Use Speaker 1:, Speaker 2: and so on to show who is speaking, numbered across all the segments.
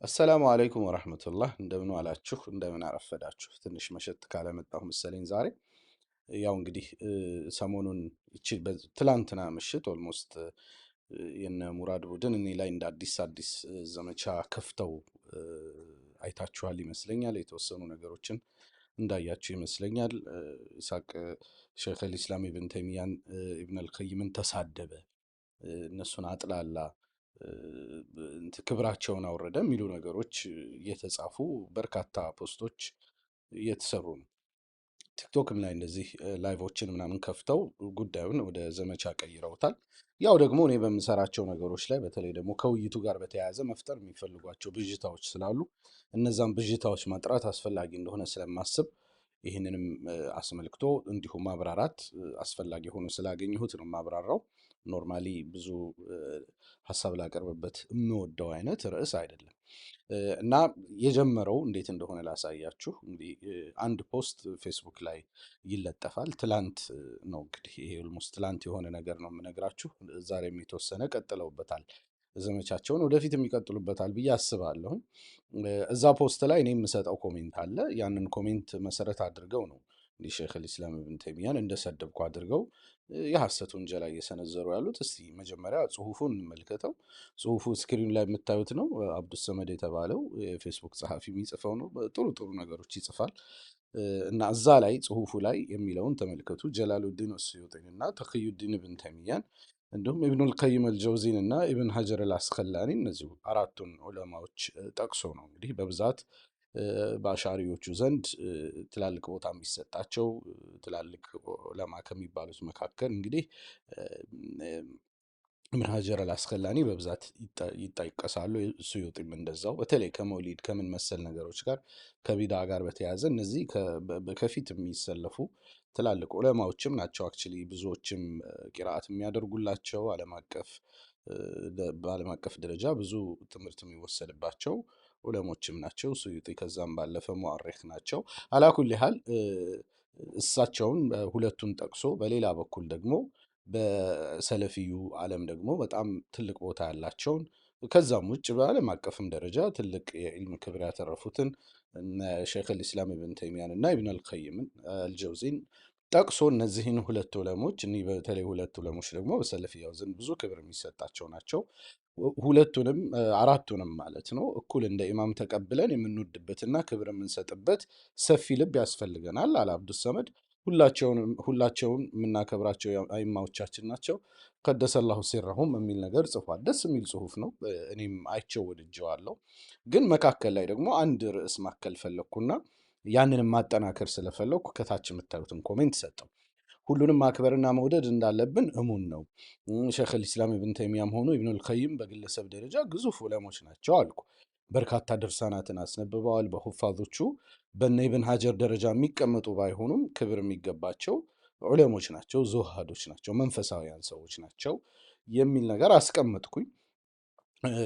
Speaker 1: አሰላሙ አለይኩም ወራህመቱላህ እንደምን ዋላችሁ እንደምን አረፈዳችሁ። ትንሽ መሸት ካለመጣሁ መሰለኝ ዛሬ። ያው እንግዲህ ሰሞኑን ትላንትና ምሽት ኦልሞስት የነ ሙራድ ቡድን እኔ ላይ እንደ አዲስ ዘመቻ ከፍተው እ፣ አይታችኋል ይመስለኛል። የተወሰኑ ነገሮችን እንዳያችሁ ይመስለኛል። ኢሳቅ ሼክ አልኢስላም ኢብን ተይሚያን ኢብን አልቀይምን ተሳደበ፣ እነሱን አጥላላ፣ እ፣ ክብራቸውን አወረደ የሚሉ ነገሮች እየተጻፉ በርካታ ፖስቶች እየተሰሩ ነው። ቲክቶክም ላይ እንደዚህ ላይቮችን ምናምን ከፍተው ጉዳዩን ወደ ዘመቻ ቀይረውታል። ያው ደግሞ እኔ በምሰራቸው ነገሮች ላይ በተለይ ደግሞ ከውይይቱ ጋር በተያያዘ መፍጠር የሚፈልጓቸው ብዥታዎች ስላሉ እነዛን ብዥታዎች ማጥራት አስፈላጊ እንደሆነ ስለማስብ ይህንንም አስመልክቶ እንዲሁም ማብራራት አስፈላጊ ሆኖ ስላገኘሁት ነው ማብራራው። ኖርማሊ ብዙ ሀሳብ ላቀርብበት የምወደው አይነት ርዕስ አይደለም። እና የጀመረው እንዴት እንደሆነ ላሳያችሁ። እንግዲህ አንድ ፖስት ፌስቡክ ላይ ይለጠፋል። ትላንት ነው እንግዲህ ይሄ ኦልሞስት ትላንት የሆነ ነገር ነው የምነግራችሁ። ዛሬም የተወሰነ ቀጥለውበታል ዘመቻቸውን፣ ወደፊትም ይቀጥሉበታል ብዬ አስባለሁኝ። እዛ ፖስት ላይ እኔ የምሰጠው ኮሜንት አለ። ያንን ኮሜንት መሰረት አድርገው ነው እንዲህ ሼክ አልኢስላም ኢብን ተይሚያን እንደሰደብኩ አድርገው የሐሰት ውንጀላ እየሰነዘሩ ያሉት። እስቲ መጀመሪያ ጽሁፉን እንመልከተው። ጽሁፉ ስክሪን ላይ የምታዩት ነው። አብዱሰመድ የተባለው የፌስቡክ ጸሐፊ የሚጽፈው ነው። ጥሩ ጥሩ ነገሮች ይጽፋል። እና እዛ ላይ ጽሁፉ ላይ የሚለውን ተመልከቱ። ጀላሉዲን አስዩጢን እና ተቅዩዲን ኢብን ተይሚያን እንዲሁም ኢብኑል ቀይም አልጀውዚን እና ኢብን ሀጀር አልአስቀላኒ እነዚሁ አራቱን ዑለማዎች ጠቅሶ ነው እንግዲህ በብዛት በአሻሪዎቹ ዘንድ ትላልቅ ቦታ የሚሰጣቸው ትላልቅ ዑለማ ከሚባሉት መካከል እንግዲህ ኢብን ሀጀር አልአስቀላኒ በብዛት ይጠቀሳሉ። ስዩጢም እንደዛው። በተለይ ከመውሊድ ከምን መሰል ነገሮች ጋር ከቢዳ ጋር በተያያዘ እነዚህ ከፊት የሚሰለፉ ትላልቅ ዑለማዎችም ናቸው። አክቹሊ ብዙዎችም ቂራአት የሚያደርጉላቸው በዓለም አቀፍ ደረጃ ብዙ ትምህርት የሚወሰድባቸው ዑለሞችም ናቸው። ስዩጢ ከዛም ባለፈ ሙአሪኽ ናቸው። አላኩል ያህል እሳቸውን ሁለቱን ጠቅሶ በሌላ በኩል ደግሞ በሰለፊዩ ዓለም ደግሞ በጣም ትልቅ ቦታ ያላቸውን ከዛም ውጭ በዓለም አቀፍም ደረጃ ትልቅ የኢልም ክብር ያተረፉትን ሼክ አልኢስላም ኢብን ተይሚያን እና ኢብን አልቀይምን አልጀውዚን ጠቅሶ እነዚህን ሁለት ዑለሞች እኒህ በተለይ ሁለት ዑለሞች ደግሞ በሰለፊያው ዘንድ ብዙ ክብር የሚሰጣቸው ናቸው። ሁለቱንም አራቱንም ማለት ነው እኩል እንደ ኢማም ተቀብለን የምንወድበትና ክብር የምንሰጥበት ሰፊ ልብ ያስፈልገናል አለ አብዱሰመድ። ሁላቸውን የምናከብራቸው አይማዎቻችን ናቸው። ቀደሰላሁ ሲረሁም የሚል ነገር ጽፏል። ደስ የሚል ጽሁፍ ነው። እኔም አይቼው ወድጀዋለሁ። ግን መካከል ላይ ደግሞ አንድ ርዕስ ማከል ፈለግኩና ያንንም ማጠናከር ስለፈለግኩ ከታች የምታዩትን ኮሜንት ሰጠው። ሁሉንም ማክበርና መውደድ እንዳለብን እሙን ነው። ሼክ አልኢስላም ኢብን ተይሚያም ሆኑ ኢብኑል ቀይም በግለሰብ ደረጃ ግዙፍ ዑለሞች ናቸው አልኩ። በርካታ ድርሳናትን አስነብበዋል። በሁፋዞቹ በነ ኢብን ሀጀር ደረጃ የሚቀመጡ ባይሆኑም ክብር የሚገባቸው ዑለሞች ናቸው፣ ዙሃዶች ናቸው፣ መንፈሳዊያን ሰዎች ናቸው የሚል ነገር አስቀመጥኩኝ።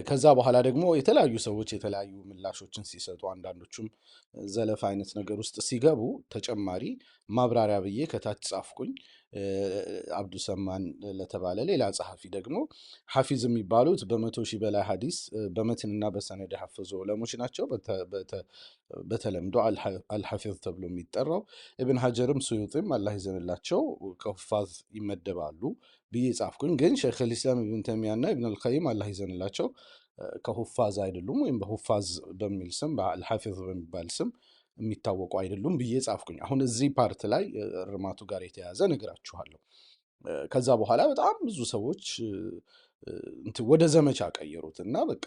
Speaker 1: ከዛ በኋላ ደግሞ የተለያዩ ሰዎች የተለያዩ ምላሾችን ሲሰጡ አንዳንዶቹም ዘለፍ አይነት ነገር ውስጥ ሲገቡ ተጨማሪ ማብራሪያ ብዬ ከታች ጻፍኩኝ። አብዱሰማን ለተባለ ሌላ ጸሐፊ ደግሞ ሐፊዝ የሚባሉት በ100,000 በላይ ሐዲስ በመትንና በሰነድ የሐፈዙ ዑለሞች ናቸው። በተለምዶ አልሐፊዝ ተብሎ የሚጠራው ኢብን ሀጀርም ስዩጢም አላህ ይዘንላቸው ከሁፋዝ ይመደባሉ ብዬ ጻፍኩኝ። ግን ሼክ አልኢስላም ኢብን ተይሚያ እና ኢብን አልቀይም አላህ ይዘንላቸው ከሁፋዝ አይደሉም፣ ወይም በሁፋዝ በሚል ስም በአልሐፊዝ በሚባል ስም የሚታወቁ አይደሉም ብዬ ጻፍኩኝ። አሁን እዚህ ፓርት ላይ እርማቱ ጋር የተያዘ ነግራችኋለሁ። ከዛ በኋላ በጣም ብዙ ሰዎች ወደ ዘመቻ ቀየሩት እና በቃ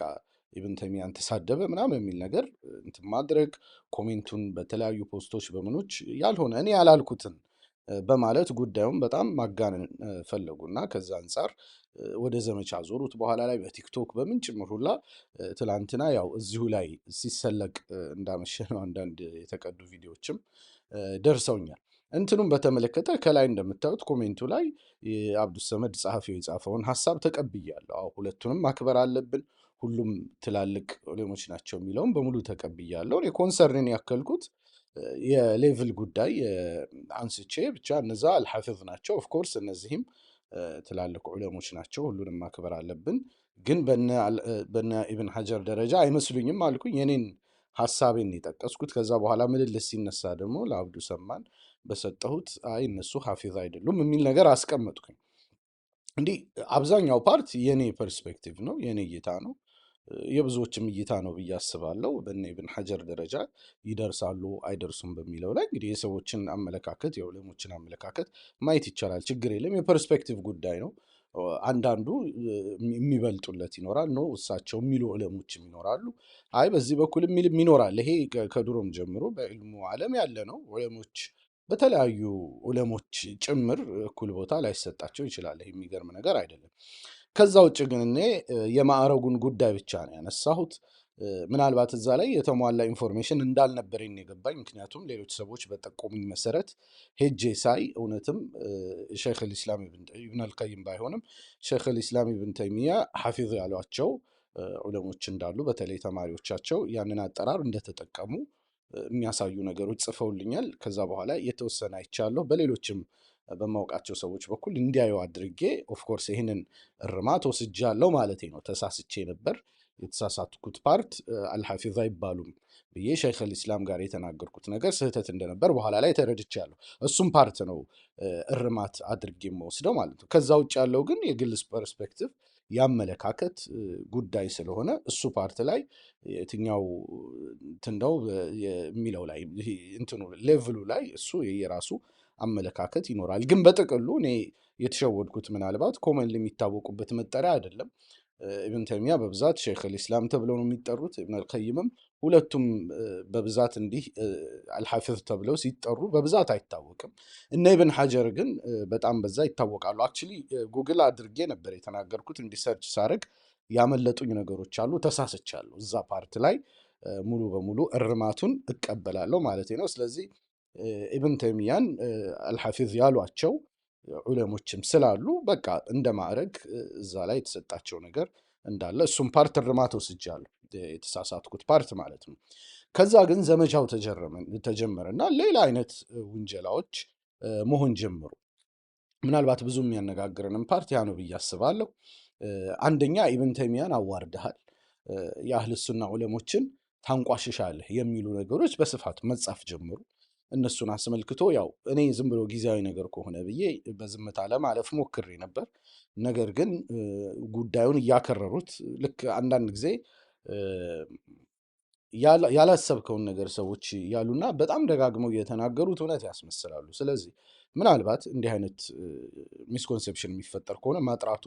Speaker 1: ኢብን ተይሚያን ተሳደበ ምናምን የሚል ነገር እንትን ማድረግ፣ ኮሜንቱን በተለያዩ ፖስቶች በምኖች ያልሆነ እኔ ያላልኩትን በማለት ጉዳዩን በጣም ማጋነን ፈለጉና ከዛ አንጻር ወደ ዘመቻ ዞሩት። በኋላ ላይ በቲክቶክ በምን ጭምር ሁላ ትላንትና ያው እዚሁ ላይ ሲሰለቅ እንዳመሸ ነው አንዳንድ የተቀዱ ቪዲዮዎችም ደርሰውኛል። እንትኑም በተመለከተ ከላይ እንደምታዩት ኮሜንቱ ላይ የአብዱሰመድ ጸሐፊው የጻፈውን ሀሳብ ተቀብያለሁ። አዎ ሁለቱንም ማክበር አለብን፣ ሁሉም ትላልቅ ዑለሞች ናቸው የሚለውም በሙሉ ተቀብያለሁ። እኔ ኮንሰርንን ያከልኩት የሌቭል ጉዳይ አንስቼ ብቻ እነዛ አልሐፊዝ ናቸው። ኦፍኮርስ እነዚህም ትላልቅ ዑለሞች ናቸው፣ ሁሉንም ማክበር አለብን። ግን በነ ኢብን ሐጀር ደረጃ አይመስሉኝም አልኩኝ። የኔን ሀሳቤን የጠቀስኩት። ከዛ በኋላ ምልልስ ሲነሳ ደግሞ ለአብዱ ሰማን በሰጠሁት አይ እነሱ ሐፊዝ አይደሉም የሚል ነገር አስቀመጥኩኝ። እንዲህ አብዛኛው ፓርት የኔ ፐርስፔክቲቭ ነው፣ የኔ እይታ ነው፣ የብዙዎችም እይታ ነው ብዬ አስባለሁ። በነ ኢብን ሐጀር ደረጃ ይደርሳሉ አይደርሱም በሚለው ላይ እንግዲህ የሰዎችን አመለካከት የዑለሞችን አመለካከት ማየት ይቻላል፣ ችግር የለም። የፐርስፔክቲቭ ጉዳይ ነው። አንዳንዱ የሚበልጡለት ይኖራል ነው እሳቸው የሚሉ ዑለሞችም ይኖራሉ። አይ በዚህ በኩል የሚልም ይኖራል። ይሄ ከድሮም ጀምሮ በዕልሙ ዓለም ያለ ነው። ዑለሞች በተለያዩ ዑለሞች ጭምር እኩል ቦታ ላይሰጣቸው ይችላል። ይሄ የሚገርም ነገር አይደለም። ከዛ ውጭ ግን እኔ የማዕረጉን ጉዳይ ብቻ ነው ያነሳሁት። ምናልባት እዛ ላይ የተሟላ ኢንፎርሜሽን እንዳልነበረኝ የገባኝ፣ ምክንያቱም ሌሎች ሰዎች በጠቆሙኝ መሰረት ሄጄ ሳይ እውነትም ሸይኽ ልኢስላም ኢብን አልቀይም ባይሆንም ሸይኽ ልኢስላም ኢብን ተይሚያ ሐፊዝ ያሏቸው ዑለሞች እንዳሉ፣ በተለይ ተማሪዎቻቸው ያንን አጠራር እንደተጠቀሙ የሚያሳዩ ነገሮች ጽፈውልኛል። ከዛ በኋላ የተወሰነ አይቻለሁ። በሌሎችም በማውቃቸው ሰዎች በኩል እንዲያዩ አድርጌ ኦፍኮርስ ይህንን እርማት ወስጃለሁ ማለቴ ነው። ተሳስቼ ነበር። የተሳሳትኩት ፓርት አልሐፊዝ አይባሉም ብዬ ሸይኽ ልኢስላም ጋር የተናገርኩት ነገር ስህተት እንደነበር በኋላ ላይ ተረድቻለሁ። እሱም ፓርት ነው እርማት አድርጌ የምወስደው ማለት ነው። ከዛ ውጭ ያለው ግን የግል ፐርስፔክቲቭ ያመለካከት ጉዳይ ስለሆነ እሱ ፓርት ላይ የትኛው እንትን ነው የሚለው ላይ እንትኑ ሌቭሉ ላይ እሱ የራሱ አመለካከት ይኖራል። ግን በጥቅሉ እኔ የተሸወድኩት ምናልባት ኮመን የሚታወቁበት መጠሪያ አይደለም። ኢብን ተይሚያ በብዛት ሸይኽ ልኢስላም ተብለው ነው የሚጠሩት። ኢብን አልቀይምም ሁለቱም በብዛት እንዲህ አልሐፊዝ ተብለው ሲጠሩ በብዛት አይታወቅም። እነ ኢብን ሐጀር ግን በጣም በዛ ይታወቃሉ። አክቹሊ ጉግል አድርጌ ነበር የተናገርኩት፣ እንዲሰርች ሳረግ ያመለጡኝ ነገሮች አሉ። ተሳስቻለሁ። እዛ ፓርት ላይ ሙሉ በሙሉ እርማቱን እቀበላለሁ ማለት ነው። ስለዚህ ኢብን ተይሚያን አልሐፊዝ ያሏቸው ዑለሞችም ስላሉ በቃ እንደ ማዕረግ እዛ ላይ የተሰጣቸው ነገር እንዳለ እሱም ፓርት እርማት ወስጃለሁ፣ የተሳሳትኩት ፓርት ማለት ነው። ከዛ ግን ዘመቻው ተጀመረና ሌላ አይነት ውንጀላዎች መሆን ጀምሩ። ምናልባት ብዙ የሚያነጋግረንም ፓርት ያ ነው ብዬ አስባለሁ። አንደኛ ኢብን ተይሚያን አዋርደሃል፣ የአህል ሱና ዑለሞችን ታንቋሽሻለህ የሚሉ ነገሮች በስፋት መጻፍ ጀመሩ። እነሱን አስመልክቶ ያው እኔ ዝም ብሎ ጊዜያዊ ነገር ከሆነ ብዬ በዝምታ ለማለፍ ሞክሬ ነበር። ነገር ግን ጉዳዩን እያከረሩት ልክ አንዳንድ ጊዜ ያላሰብከውን ነገር ሰዎች ያሉና በጣም ደጋግመው እየተናገሩት እውነት ያስመስላሉ። ስለዚህ ምናልባት እንዲህ አይነት ሚስኮንሴፕሽን የሚፈጠር ከሆነ ማጥራቱ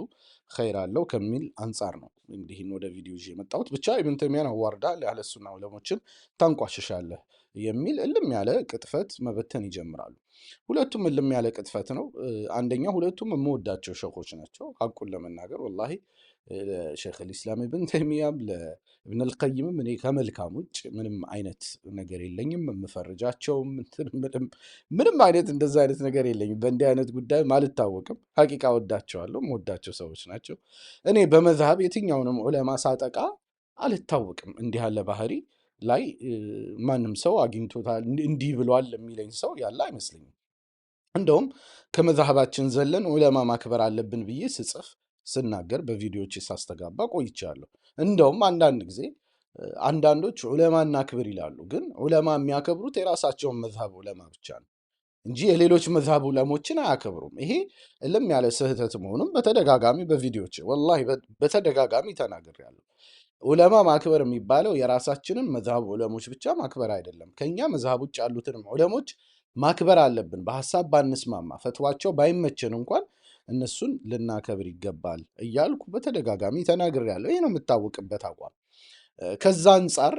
Speaker 1: ኸይር አለው ከሚል አንጻር ነው እንዲህን ወደ ቪዲዮ ይዤ የመጣሁት። ብቻ ኢብን ተይሚያን አዋርዳል፣ የአህለ ሱና ዑለሞችን ታንቋሽሻለህ የሚል እልም ያለ ቅጥፈት መበተን ይጀምራሉ። ሁለቱም እልም ያለ ቅጥፈት ነው። አንደኛ ሁለቱም የምወዳቸው ሸኾች ናቸው። ሐቁን ለመናገር ወላሂ ሸይኽ ልኢስላም ኢብን ተይሚያም ለኢብን አልቀይምም እኔ ከመልካም ውጭ ምንም አይነት ነገር የለኝም። የምፈርጃቸውም ምንም አይነት እንደዛ አይነት ነገር የለኝም። በእንዲህ አይነት ጉዳይ አልታወቅም። ሐቂቃ ወዳቸዋለሁ፣ የምወዳቸው ሰዎች ናቸው። እኔ በመዝሀብ የትኛውንም ዑለማ ሳጠቃ አልታወቅም። እንዲህ ያለ ባህሪ ላይ ማንም ሰው አግኝቶታል እንዲህ ብሏል የሚለኝ ሰው ያለ አይመስለኝም። እንደውም ከመዛህባችን ዘለን ዑለማ ማክበር አለብን ብዬ ስጽፍ ስናገር በቪዲዮዎች ሳስተጋባ ቆይቻለሁ። እንደውም አንዳንድ ጊዜ አንዳንዶች ዑለማና ክብር ይላሉ፣ ግን ዑለማ የሚያከብሩት የራሳቸውን መዝሀብ ዑለማ ብቻ ነው እንጂ የሌሎች መዝሀብ ዑለሞችን አያከብሩም። ይሄ እልም ያለ ስህተት መሆኑም በተደጋጋሚ በቪዲዮዎች ወላሂ በተደጋጋሚ ተናግሬያለሁ። ዑለማ ማክበር የሚባለው የራሳችንን መዝሀብ ዑለሞች ብቻ ማክበር አይደለም፣ ከኛ መዝሀብ ውጭ ያሉትንም ዑለሞች ማክበር አለብን። በሀሳብ ባንስማማ ፈትዋቸው ባይመችን እንኳን እነሱን ልናከብር ይገባል እያልኩ በተደጋጋሚ ተናግሬያለሁ። ይህ ነው የምታወቅበት አቋም። ከዛ አንጻር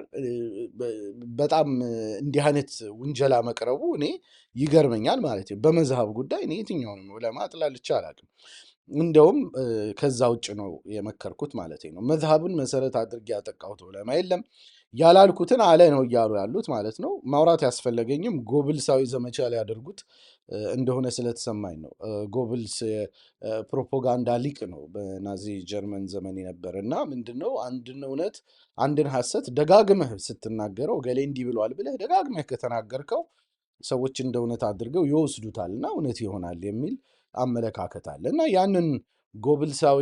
Speaker 1: በጣም እንዲህ አይነት ውንጀላ መቅረቡ እኔ ይገርመኛል ማለት ነው። በመዝሀብ ጉዳይ እኔ የትኛውንም ዑለማ አጥላልቼ አላውቅም። እንደውም ከዛ ውጭ ነው የመከርኩት ማለት ነው። መዝሀብን መሰረት አድርጌ ያጠቃሁት ዑለማ የለም። ያላልኩትን አለ ነው እያሉ ያሉት ማለት ነው። ማውራት ያስፈለገኝም ጎብልሳዊ ዘመቻ ሊያደርጉት እንደሆነ ስለተሰማኝ ነው። ጎብልስ ፕሮፓጋንዳ ሊቅ ነው፣ በናዚ ጀርመን ዘመን የነበረ እና ምንድነው አንድን እውነት አንድን ሐሰት ደጋግመህ ስትናገረው ገሌ እንዲህ ብሏል ብለህ ደጋግመህ ከተናገርከው ሰዎች እንደ እውነት አድርገው ይወስዱታልና እውነት ይሆናል የሚል አመለካከት አለ እና ያንን ጎብልሳዊ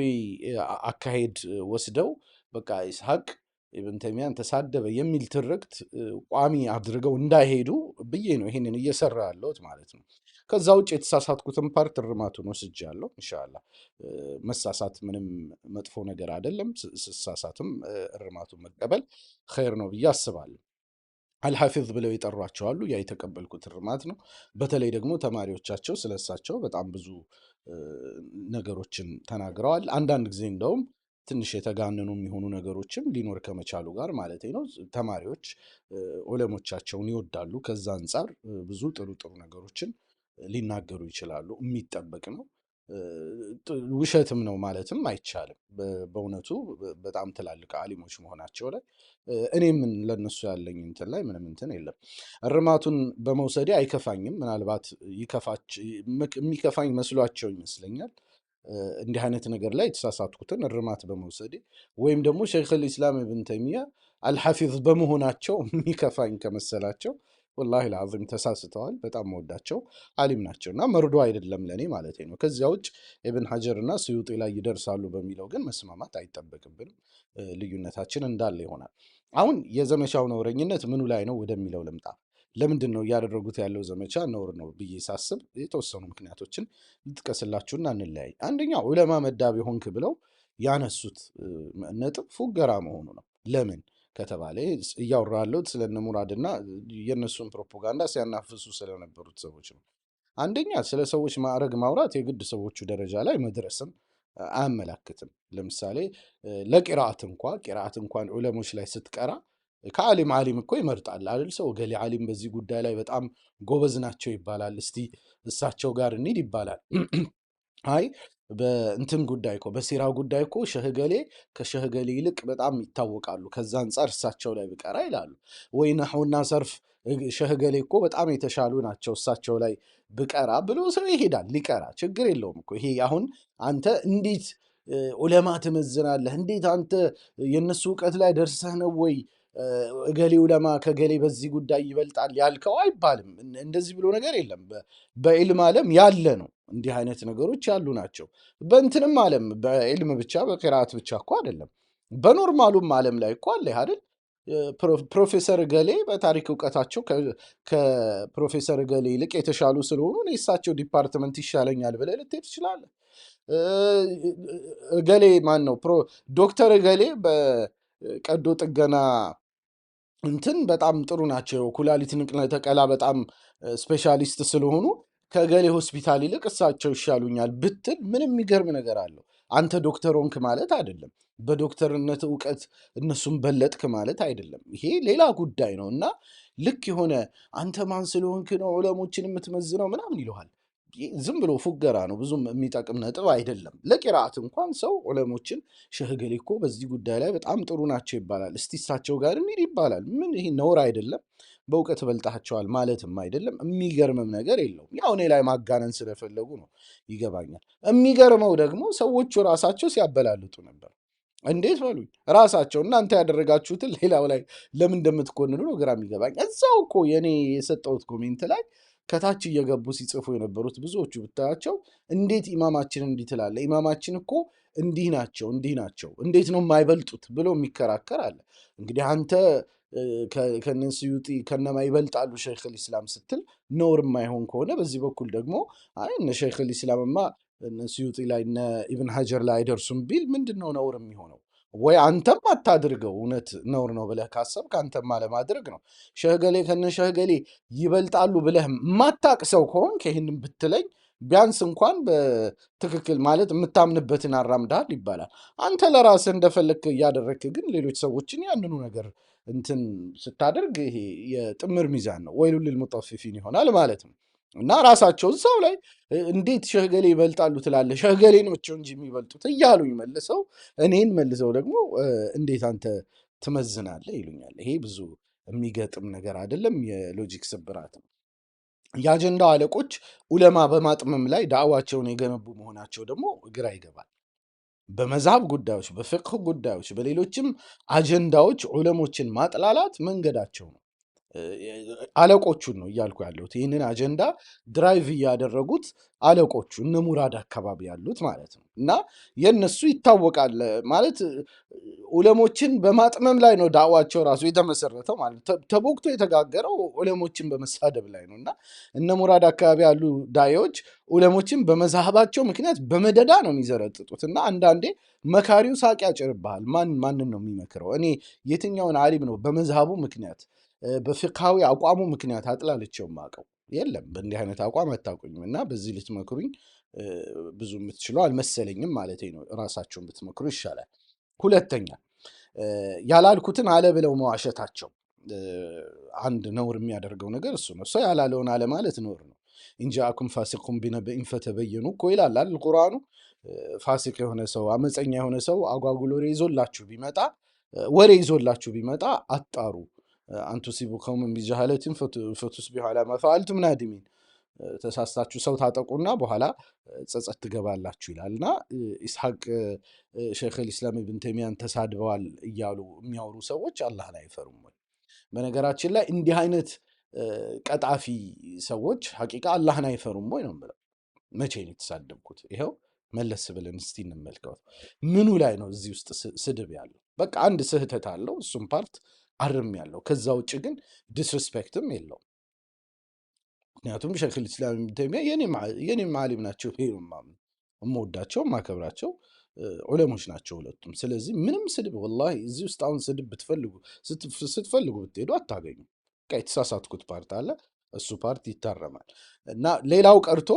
Speaker 1: አካሄድ ወስደው በቃ ኢስሐቅ ኢብን ተይሚያን ተሳደበ የሚል ትርክት ቋሚ አድርገው እንዳይሄዱ ብዬ ነው ይሄንን እየሰራ ያለሁት ማለት ነው። ከዛ ውጭ የተሳሳትኩትን ፓርት እርማቱን ወስጃለሁ። ኢንሻአላህ መሳሳት ምንም መጥፎ ነገር አይደለም። ስሳሳትም እርማቱን መቀበል ኸይር ነው ብዬ አስባለሁ። አልሐፊዝ ብለው የጠሯቸው አሉ። ያ የተቀበልኩት እርማት ነው። በተለይ ደግሞ ተማሪዎቻቸው ስለሳቸው በጣም ብዙ ነገሮችን ተናግረዋል። አንዳንድ ጊዜ እንደውም ትንሽ የተጋነኑ የሚሆኑ ነገሮችም ሊኖር ከመቻሉ ጋር ማለት ነው። ተማሪዎች ዑለሞቻቸውን ይወዳሉ። ከዛ አንጻር ብዙ ጥሩ ጥሩ ነገሮችን ሊናገሩ ይችላሉ። የሚጠበቅ ነው። ውሸትም ነው ማለትም አይቻልም። በእውነቱ በጣም ትላልቅ አሊሞች መሆናቸው ላይ እኔም ለነሱ ያለኝ እንትን ላይ ምንም እንትን የለም። እርማቱን በመውሰዴ አይከፋኝም። ምናልባት የሚከፋኝ መስሏቸው ይመስለኛል እንዲህ አይነት ነገር ላይ የተሳሳትኩትን እርማት በመውሰዴ ወይም ደግሞ ሸይኹል ኢስላም ኢብን ተይሚያ አልሐፊዝ በመሆናቸው የሚከፋኝ ከመሰላቸው ወላሂ ለአዚም ተሳስተዋል። በጣም መወዳቸው አሊም ናቸው እና መርዶ አይደለም ለእኔ ማለት ነው። ከዚያ ውጭ ኢብን ሐጀር እና ስዩጢ ላይ ይደርሳሉ በሚለው ግን መስማማት አይጠበቅብንም። ልዩነታችን እንዳለ ይሆናል። አሁን የዘመቻው ነውረኝነት ምኑ ላይ ነው ወደሚለው ልምጣ። ለምንድን ነው እያደረጉት ያለው ዘመቻ ነውር ነው ብዬ ሳስብ የተወሰኑ ምክንያቶችን ልጥቀስላችሁና እንለያይ። አንደኛ ዑለማ መዳብ ሆንክ ብለው ያነሱት ነጥብ ፉገራ መሆኑ ነው። ለምን ከተባለ እያወራ ያለሁት ስለነ ሙራድና የእነሱን ፕሮፓጋንዳ ሲያናፍሱ ስለነበሩት ሰዎች ነው። አንደኛ ስለ ሰዎች ማዕረግ ማውራት የግድ ሰዎቹ ደረጃ ላይ መድረስም አያመላክትም። ለምሳሌ ለቂራአት እንኳን ዑለሞች ላይ ስትቀራ ከዓሊም ዓሊም እኮ ይመርጣል አይደል? ሰው ገሌ ዓሊም በዚህ ጉዳይ ላይ በጣም ጎበዝ ናቸው ይባላል። እስቲ እሳቸው ጋር እንሂድ ይባላል። አይ በእንትን ጉዳይ እኮ በሲራ ጉዳይ እኮ ሸህገሌ ከሸህገሌ ይልቅ በጣም ይታወቃሉ፣ ከዛ አንጻር እሳቸው ላይ ብቀራ ይላሉ። ወይ ነሕውና ሰርፍ ሸህገሌ እኮ በጣም የተሻሉ ናቸው እሳቸው ላይ ብቀራ ብሎ ሰው ይሄዳል ሊቀራ። ችግር የለውም እኮ ይሄ አሁን አንተ እንዴት ዑለማ ትመዝናለህ? እንዴት አንተ የእነሱ እውቀት ላይ ደርሰህ ነው ወይ እገሌ ዑለማ ከገሌ በዚህ ጉዳይ ይበልጣል ያልከው አይባልም። እንደዚህ ብሎ ነገር የለም። በዕልም ዓለም ያለ ነው። እንዲህ አይነት ነገሮች ያሉ ናቸው። በእንትንም ዓለም በዕልም ብቻ በቂራአት ብቻ እኮ አይደለም፣ በኖርማሉም ዓለም ላይ እኮ አለ አይደል? ፕሮፌሰር ገሌ በታሪክ እውቀታቸው ከፕሮፌሰር ገሌ ይልቅ የተሻሉ ስለሆኑ እኔ እሳቸው ዲፓርትመንት ይሻለኛል ብለህ ልትሄድ ትችላለህ። ገሌ ማን ነው ዶክተር ገሌ በቀዶ ጥገና እንትን በጣም ጥሩ ናቸው፣ ኩላሊት ንቅለ ተከላ በጣም ስፔሻሊስት ስለሆኑ ከገሌ ሆስፒታል ይልቅ እሳቸው ይሻሉኛል ብትል ምንም የሚገርም ነገር አለው? አንተ ዶክተር ሆንክ ማለት አይደለም። በዶክተርነት እውቀት እነሱም በለጥክ ማለት አይደለም። ይሄ ሌላ ጉዳይ ነው እና ልክ የሆነ አንተ ማን ስለሆንክ ነው ዑለሞችን የምትመዝነው ምናምን ይለዋል። ዝም ብሎ ፉገራ ነው። ብዙም የሚጠቅም ነጥብ አይደለም። ለቂራአት እንኳን ሰው ዑለሞችን ሸህገሌ እኮ በዚህ ጉዳይ ላይ በጣም ጥሩ ናቸው ይባላል፣ እስቲ እሳቸው ጋር እንሂድ ይባላል። ምን ይሄ ነውር አይደለም። በእውቀት በልጣቸዋል ማለትም አይደለም። የሚገርምም ነገር የለውም። ያው እኔ ላይ ማጋነን ስለፈለጉ ነው፣ ይገባኛል። የሚገርመው ደግሞ ሰዎቹ ራሳቸው ሲያበላልጡ ነበር። እንዴት በሉኝ፣ ራሳቸው እናንተ ያደረጋችሁትን ሌላው ላይ ለምን እንደምትኮንኑ ነው ግራ የሚገባኝ። እዛው እኮ የኔ የሰጠሁት ኮሜንት ላይ ከታች እየገቡ ሲጽፉ የነበሩት ብዙዎቹ ብታያቸው እንዴት ኢማማችን እንዲህ ትላለህ? ኢማማችን እኮ እንዲህ ናቸው እንዴት ነው የማይበልጡት ብሎ የሚከራከር አለ። እንግዲህ አንተ ከነ ስዩጢ ከነማ ይበልጣሉ ሸይኹል ኢስላም ስትል ነውር የማይሆን ከሆነ በዚህ በኩል ደግሞ አይ እነ ሸይኹል ኢስላምማ እነ ስዩጢ ላይ እነ ኢብን ሐጀር ላይ አይደርሱም ቢል ምንድን ነው ነውር የሚሆነው? ወይ አንተም አታድርገው፣ እውነት ነውር ነው ብለህ ካሰብክ አንተም አለማድረግ ነው። ሸህገሌ ከነ ሸህገሌ ይበልጣሉ ብለህ ማታቅ ሰው ከሆንክ ይህንን ብትለኝ ቢያንስ እንኳን በትክክል ማለት የምታምንበትን አራምዳል ይባላል። አንተ ለራስህ እንደፈለግክ እያደረግክ ግን ሌሎች ሰዎችን ያንኑ ነገር እንትን ስታደርግ ይሄ የጥምር ሚዛን ነው፣ ወይሉን ሊልሙጠፊፊን ይሆናል ማለት ነው። እና ራሳቸው እዛው ላይ እንዴት ሸህገሌ ይበልጣሉ ትላለህ? ሸህገሌ ናቸው እንጂ የሚበልጡት እያሉኝ መልሰው እኔን መልሰው ደግሞ እንዴት አንተ ትመዝናለህ ይሉኛል። ይሄ ብዙ የሚገጥም ነገር አይደለም፣ የሎጂክ ስብራት ነው። የአጀንዳው አለቆች ዑለማ በማጥመም ላይ ዳዕዋቸውን የገነቡ መሆናቸው ደግሞ ግራ ይገባል። በመዝሃብ ጉዳዮች፣ በፍቅህ ጉዳዮች፣ በሌሎችም አጀንዳዎች ዑለሞችን ማጥላላት መንገዳቸው ነው። አለቆቹን ነው እያልኩ ያለሁት። ይህንን አጀንዳ ድራይቭ እያደረጉት አለቆቹ እነ ሙራድ አካባቢ ያሉት ማለት ነው። እና የእነሱ ይታወቃል ማለት ዑለሞችን በማጥመም ላይ ነው ዳዕዋቸው ራሱ የተመሰረተው ማለት ነው። ተቦክቶ የተጋገረው ዑለሞችን በመሳደብ ላይ ነው። እና እነ ሙራድ አካባቢ ያሉ ዳዒዎች ዑለሞችን በመዛሃባቸው ምክንያት በመደዳ ነው የሚዘረጥጡት። እና አንዳንዴ መካሪው ሳቅ ያጭርብሃል። ማንን ነው የሚመክረው? እኔ የትኛውን ዓሊም ነው በመዝሃቡ ምክንያት በፍቅሃዊ አቋሙ ምክንያት አጥላልቼው ማቀው? የለም። በእንዲህ አይነት አቋም አታውቁኝም እና በዚህ ልትመክሩኝ ብዙ የምትችሉ አልመሰለኝም ማለት ነው። ራሳቸውን ብትመክሩ ይሻላል። ሁለተኛ ያላልኩትን አለ ብለው መዋሸታቸው አንድ ነውር የሚያደርገው ነገር እሱ ነው። ሰው ያላለውን አለ ማለት ነውር ነው። ኢንጃአኩም ፋሲቁን ቢነብኢን ፈተበየኑ እኮ ይላል አይደል ቁርአኑ። ፋሲቅ የሆነ ሰው አመፀኛ የሆነ ሰው አጓጉል ወሬ ይዞላችሁ ቢመጣ አጣሩ። አንቱሲቡ ቀውመን ቢጀሃለትን ፈቱስቢሑ ዐላ ማ ፈዐልቱም ናዲሚን። ተሳስታችሁ ሰው ታጠቁና በኋላ ጸጸት ትገባላችሁ ይላልና ኢስሐቅ ሸይኹል ኢስላም ኢብን ተይሚያን ተሳድበዋል እያሉ የሚያወሩ ሰዎች አላህን አይፈሩም ወይ? በነገራችን ላይ እንዲህ አይነት ቀጣፊ ሰዎች ሐቂቃ አላህን አይፈሩም ወይ ነው የምለው። መቼ ነው የተሳደብኩት? ይኸው መለስ ብለን እስቲ እንመልከው። ምኑ ላይ ነው እዚህ ውስጥ ስድብ ያለው? በቃ አንድ ስህተት አለው፣ እሱም ፓርት አርም ያለው። ከዛ ውጭ ግን ዲስሪስፔክትም የለው። ምክንያቱም ሸይኹል ኢስላም ኢብን ተይሚያ የኔም ዓሊም ናቸው። የምወዳቸው የማከብራቸው ዑለሞች ናቸው ሁለቱም። ስለዚህ ምንም ስድብ ወላሂ እዚህ ውስጥ አሁን ስድብ ስትፈልጉ ብትሄዱ አታገኙም። በቃ የተሳሳትኩት ፓርት አለ፣ እሱ ፓርት ይታረማል። እና ሌላው ቀርቶ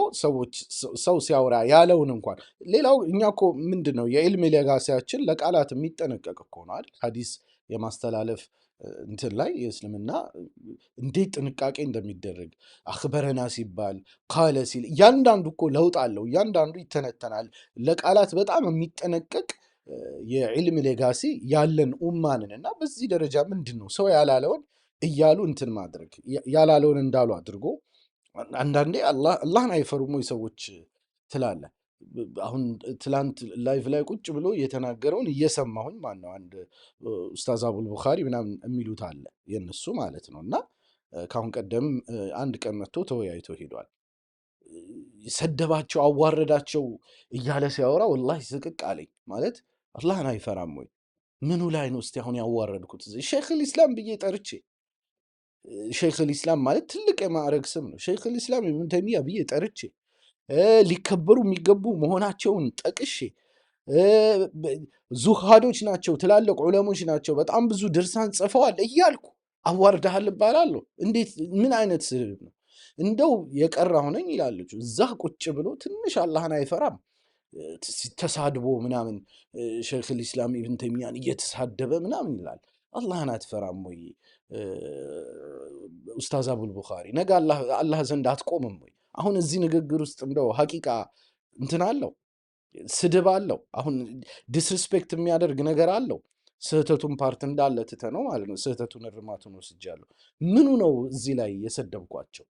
Speaker 1: ሰው ሲያወራ ያለውን እንኳን ሌላው እኛ እኮ ምንድን ነው የዕልም ሌጋሲያችን ለቃላት የሚጠነቀቅ እኮ ነው አይደል? ሐዲስ የማስተላለፍ እንትን ላይ የእስልምና እንዴት ጥንቃቄ እንደሚደረግ አክበረና ሲባል ካለ ሲል እያንዳንዱ እኮ ለውጥ አለው። እያንዳንዱ ይተነተናል። ለቃላት በጣም የሚጠነቀቅ የዕልም ሌጋሲ ያለን ኡማንን እና በዚህ ደረጃ ምንድን ነው ሰው ያላለውን እያሉ እንትን ማድረግ ያላለውን እንዳሉ አድርጎ አንዳንዴ አላህን አይፈሩም ወይ ሰዎች ትላለ። አሁን ትላንት ላይቭ ላይ ቁጭ ብሎ የተናገረውን እየሰማሁኝ ማነው አንድ ኡስታዝ አቡል ቡኻሪ ምናምን የሚሉት አለ የነሱ ማለት ነው። እና ካሁን ቀደም አንድ ቀን መጥቶ ተወያይቶ ሄዷል። ሰደባቸው፣ አዋረዳቸው እያለ ሲያወራ ወላሂ ስቅቅ አለኝ። ማለት አላህን አይፈራም ወይ? ምኑ ላይ ነው እስቲ አሁን ያዋረድኩት? ሸይኹል ኢስላም ብዬ ጠርቼ ሸይኹል ኢስላም ማለት ትልቅ የማዕረግ ስም ነው። ሸይኹል ኢስላም ኢብን ተይሚያ ብዬ ጠርቼ ሊከበሩ የሚገቡ መሆናቸውን ጠቅሼ ዙሃዶች ናቸው፣ ትላልቅ ዑለሞች ናቸው፣ በጣም ብዙ ድርሳን ጽፈዋል እያልኩ አዋርዳሃል እባላለሁ? እንዴት? ምን አይነት ስድብ ነው? እንደው የቀራሁ ነኝ ይላለች እዛ ቁጭ ብሎ ትንሽ አላህን አይፈራም ተሳድቦ ምናምን ሸይኹል ኢስላም ኢብን ተይሚያን እየተሳደበ ምናምን ይላል። አላህን አትፈራም ወይ ኡስታዝ አቡል ቡኻሪ? ነገ አላህ ዘንድ አትቆምም ወይ? አሁን እዚህ ንግግር ውስጥ እንደው ሐቂቃ እንትን አለው፣ ስድብ አለው፣ አሁን ዲስሪስፔክት የሚያደርግ ነገር አለው። ስህተቱን ፓርት እንዳለ ትተ ነው ማለት ነው። ስህተቱን እርማቱን ወስጃለሁ። ምኑ ነው እዚህ ላይ የሰደብኳቸው?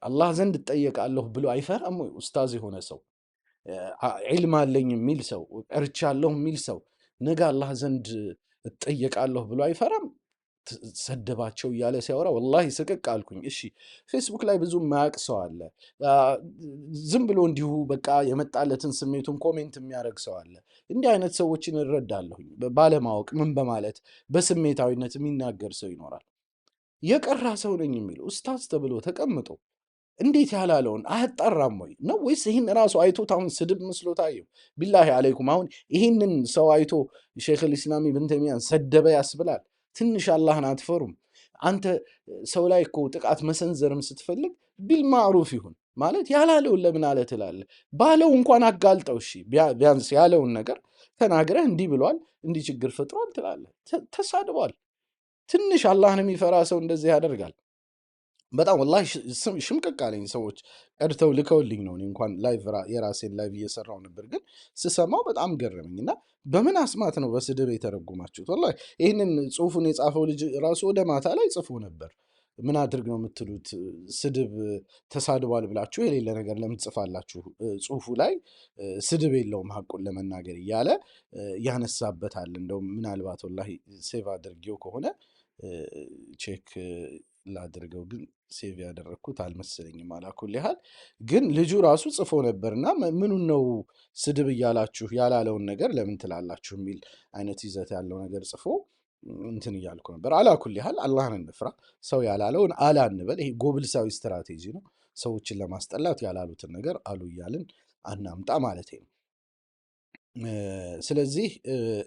Speaker 1: አላህ ዘንድ እጠየቃለሁ ብሎ አይፈራም ወይ? ኡስታዝ የሆነ ሰው ዒልም አለኝ የሚል ሰው ቀርቻለሁ የሚል ሰው ነገ አላህ ዘንድ እጠየቃለሁ ብሎ አይፈራም? ሰደባቸው እያለ ሲያወራ ወላሂ ስቅቅ አልኩኝ። እሺ ፌስቡክ ላይ ብዙ ማያቅ ሰው አለ፣ ዝም ብሎ እንዲሁ በቃ የመጣለትን ስሜቱን ኮሜንት የሚያደርግ ሰው አለ። እንዲህ አይነት ሰዎችን እረዳለሁኝ። ባለማወቅ ምን በማለት በስሜታዊነት የሚናገር ሰው ይኖራል። የቀራ ሰው ነኝ የሚል ኡስታዝ ተብሎ ተቀምጦ እንዴት ያላለውን አያጣራም ወይ ነው? ወይስ ይህን ራሱ አይቶት አሁን ስድብ መስሎ ታየው? ቢላሂ አለይኩም አሁን ይህንን ሰው አይቶ ሸይኹል ኢስላም ኢብን ተይሚያን ሰደበ ያስብላል? ትንሽ አላህን አትፈሩም? አንተ ሰው ላይ እኮ ጥቃት መሰንዘርም ስትፈልግ ቢልማዕሩፍ ይሁን ማለት ያላለውን ለምን አለ ትላለህ? ባለው እንኳን አጋልጠው። እሺ ቢያንስ ያለውን ነገር ተናግረህ እንዲህ ብሏል፣ እንዲህ ችግር ፈጥሯል ትላለህ። ተሳድቧል። ትንሽ አላህን የሚፈራ ሰው እንደዚህ ያደርጋል? በጣም ወላሂ ሽምቅቅ አለኝ። ሰዎች ቀድተው ልከውልኝ ነው። እኔ እንኳን ላይቭ የራሴን ላይቭ እየሰራው ነበር፣ ግን ስሰማው በጣም ገረመኝ። እና በምን አስማት ነው በስድብ የተረጉማችሁት? ወላሂ ይህንን ጽሁፉን የጻፈው ልጅ ራሱ ወደ ማታ ላይ ጽፎ ነበር። ምን አድርግ ነው የምትሉት? ስድብ ተሳድቧል ብላችሁ የሌለ ነገር ለምን ትጽፋላችሁ? ጽሁፉ ላይ ስድብ የለውም ሀቁን ለመናገር እያለ ያነሳበታል። እንደውም ምናልባት ወላሂ ሴቭ አድርጌው ከሆነ ቼክ ላድርገው፣ ግን ሴቭ ያደረግኩት አልመሰለኝም። አላኩል ያህል ግን ልጁ ራሱ ጽፎ ነበርና ምኑን ነው ስድብ እያላችሁ ያላለውን ነገር ለምን ትላላችሁ የሚል አይነት ይዘት ያለው ነገር ጽፎ እንትን እያልኩ ነበር። አላኩል ያህል አላህን እንፍራ፣ ሰው ያላለውን አላ እንበል። ይሄ ጎብልሳዊ ስትራቴጂ ነው። ሰዎችን ለማስጠላት ያላሉትን ነገር አሉ እያልን አናምጣ ማለት ነው። ስለዚህ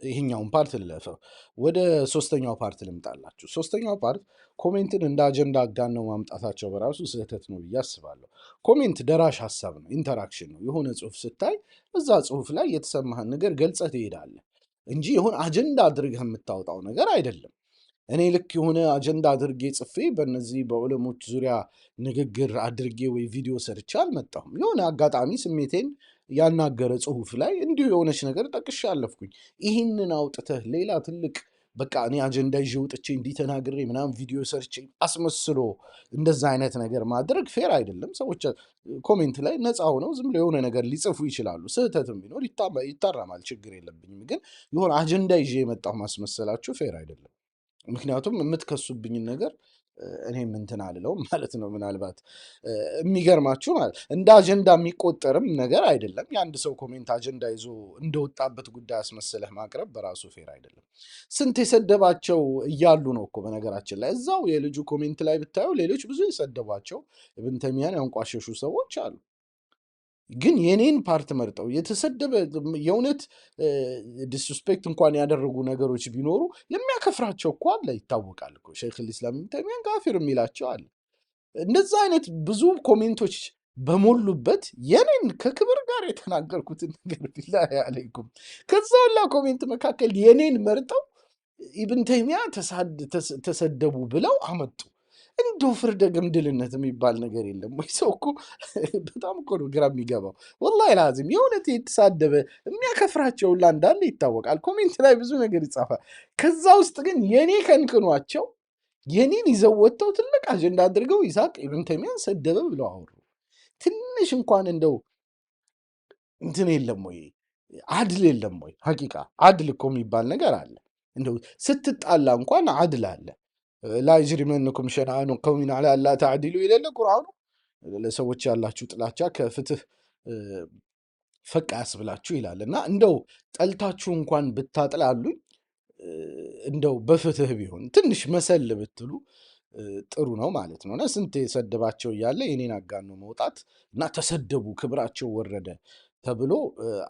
Speaker 1: ይሄኛውን ፓርት ልለፈው፣ ወደ ሶስተኛው ፓርት ልምጣላችሁ። ሶስተኛው ፓርት ኮሜንትን እንደ አጀንዳ አጋነው ማምጣታቸው በራሱ ስህተት ነው ብዬ አስባለሁ። ኮሜንት ደራሽ ሀሳብ ነው፣ ኢንተራክሽን ነው። የሆነ ጽሁፍ ስታይ እዛ ጽሁፍ ላይ የተሰማህን ነገር ገልጸህ ትሄዳለህ እንጂ የሆነ አጀንዳ አድርገህ የምታወጣው ነገር አይደለም። እኔ ልክ የሆነ አጀንዳ አድርጌ ጽፌ በእነዚህ በዑለሞች ዙሪያ ንግግር አድርጌ ወይ ቪዲዮ ሰርቼ አልመጣሁም። የሆነ አጋጣሚ ስሜቴን ያናገረ ጽሁፍ ላይ እንዲሁ የሆነች ነገር ጠቅሼ አለፍኩኝ። ይህንን አውጥተህ ሌላ ትልቅ በቃ እኔ አጀንዳ ይዤ ወጥቼ እንዲህ ተናግሬ ምናምን ቪዲዮ ሰርቼ አስመስሎ እንደዛ አይነት ነገር ማድረግ ፌር አይደለም። ሰዎች ኮሜንት ላይ ነፃ ሆነው ዝም ብሎ የሆነ ነገር ሊጽፉ ይችላሉ። ስህተትም ቢኖር ይታረማል፣ ችግር የለብኝም። ግን የሆነ አጀንዳ ይዤ የመጣሁ ማስመሰላችሁ ፌር አይደለም። ምክንያቱም የምትከሱብኝን ነገር እኔም እንትን አልለውም ማለት ነው። ምናልባት የሚገርማችሁ ማለት እንደ አጀንዳ የሚቆጠርም ነገር አይደለም። የአንድ ሰው ኮሜንት አጀንዳ ይዞ እንደወጣበት ጉዳይ አስመስለህ ማቅረብ በራሱ ፌር አይደለም። ስንት የሰደባቸው እያሉ ነው እኮ በነገራችን ላይ እዛው የልጁ ኮሜንት ላይ ብታዩ ሌሎች ብዙ የሰደቧቸው ኢብን ተይሚያን ያንቋሸሹ ሰዎች አሉ። ግን የኔን ፓርት መርጠው የተሰደበ የእውነት ዲስሪስፔክት እንኳን ያደረጉ ነገሮች ቢኖሩ የሚያከፍራቸው እኮ አለ፣ ይታወቃል እኮ ሸይኽ ልእስላም ኢብን ተይሚያን ካፊር የሚላቸው አለ። እንደዛ አይነት ብዙ ኮሜንቶች በሞሉበት የኔን ከክብር ጋር የተናገርኩትን ነገር ቢላሂ አለይኩም ከዛ ሁላ ኮሜንት መካከል የኔን መርጠው ኢብን ተይሚያ ተሰደቡ ብለው አመጡ። እንደው ፍርደ ገምድልነት የሚባል ነገር የለም ወይ? ሰው እኮ በጣም እኮ ነው ግራ የሚገባው። ወላሂ ላዚም የእውነት የተሳደበ የሚያከፍራቸው ሁላ እንዳለ ይታወቃል። ኮሜንት ላይ ብዙ ነገር ይጻፋል። ከዛ ውስጥ ግን የኔ ከንክኗቸው የኔን ይዘው ወጥተው ትልቅ አጀንዳ አድርገው ይስሐቅ ኢብን ተይሚያን ሰደበ ብለው አወሩ። ትንሽ እንኳን እንደው እንትን የለም ወይ? አድል የለም ወይ? ሀቂቃ አድል እኮ የሚባል ነገር አለ። እንደው ስትጣላ እንኳን አድል አለ። ላ የጅሪመነኩም ሸንአኑ ቀውሚን ዐላ አላ ተዕዲሉ ይላል ቁርአኑ። ለሰዎች ያላችሁ ጥላቻ ከፍትህ ፈቅ ያስብላችሁ ይላል። እና እንደው ጠልታችሁ እንኳን ብታጥላሉኝ እንደው በፍትህ ቢሆን ትንሽ መሰል ብትሉ ጥሩ ነው ማለት ነው። እና ስንት የሰደባቸው እያለ የኔን አጋኖ መውጣት እና ተሰደቡ ክብራቸው ወረደ ተብሎ